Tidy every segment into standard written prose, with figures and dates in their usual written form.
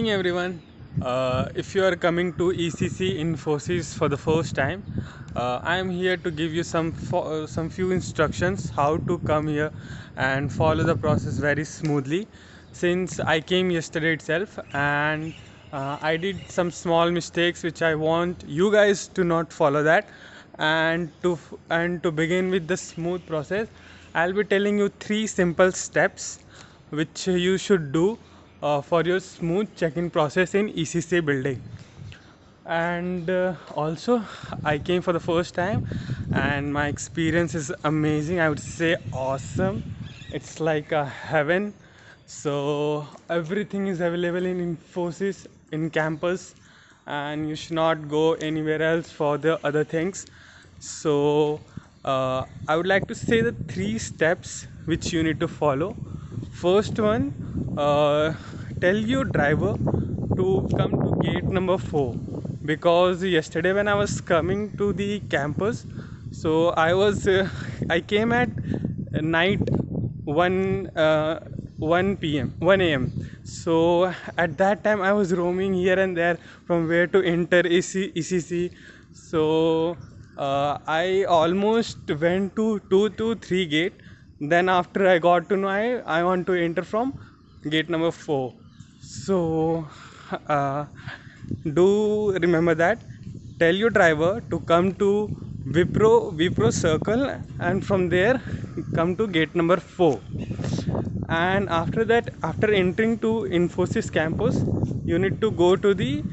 morning, everyone. If you are coming to ECC Infosys for the first time, I am here to give you some few instructions how to come here and follow the process very smoothly. Since I came yesterday itself, and I did some small mistakes which I want you guys to not follow that. And to begin with the smooth process, I'll be telling you three simple steps which you should do for your smooth check-in process in ECC building. And also, I came for the first time, and my experience is amazing. I would say awesome. It's like a heaven. So everything is available in Infosys in campus, and you should not go anywhere else for the other things. So I would like to say the three steps which you need to follow. First one, tell your driver to come to gate number 4, because yesterday when I was coming to the campus, so I came at night 1 p.m. 1 a.m. So at that time I was roaming here and there from where to enter ECC. So I almost went to 2 to 3 gate. Then after I got to know I want to enter from gate number 4. So uh, do remember that. Tell your driver to come to Wipro Circle, and from there come to gate number 4. And after that, after entering to Infosys campus, you need to go to the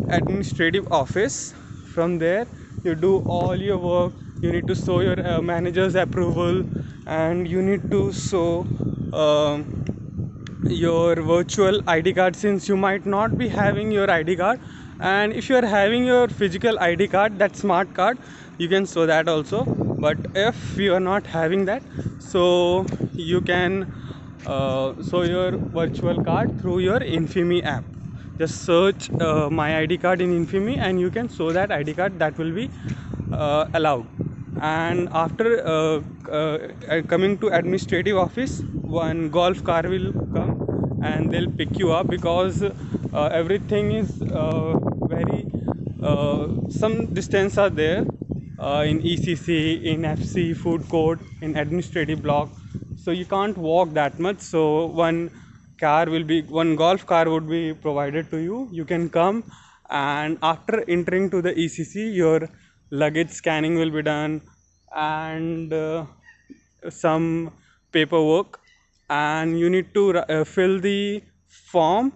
administrative office. From there you do all your work. You need to show your manager's approval, and you need to show your virtual ID card, since you might not be having your ID card. And if you are having your physical ID card, that smart card, you can show that also. But if you are not having that, so you can show your virtual card through your Infimi app. Just search my ID card in Infimi, and you can show that ID card. That will be allowed. And after coming to administrative office, one golf car will come and they'll pick you up, because everything is very some distance are there in ECC, in FC food court, in administrative block. So you can't walk that much. So one golf car would be provided to you. You can come, and after entering to the ECC, your luggage scanning will be done, and some paperwork, and you need to fill the form.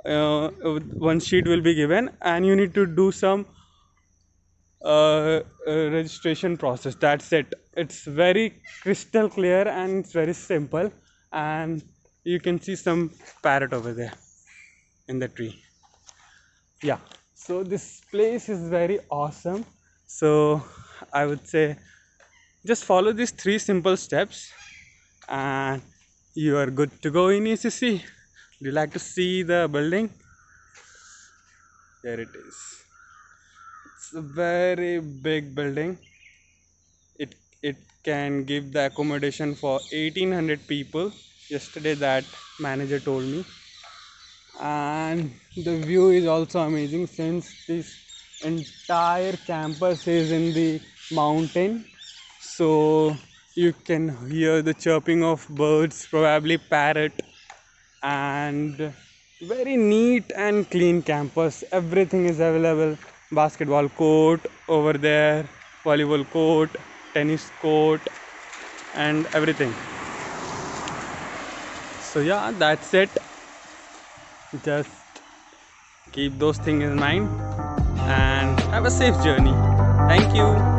One sheet will be given, and you need to do some registration process. That's it. It's very crystal clear and it's very simple. And you can see some parrot over there in the tree. Yeah, so this place is very awesome. So I would say just follow these three simple steps, and you are good to go in ECC. Do you like to see the building? There it is. It's a very big building. It can give the accommodation for 1800 people. Yesterday that manager told me. And the view is also amazing, since this entire campus is in the mountain. So you can hear the chirping of birds, probably parrot. And very neat and clean campus. Everything is available. Basketball court over there, volleyball court, tennis court, and everything. So yeah, that's it. Just keep those things in mind and have a safe journey. Thank you.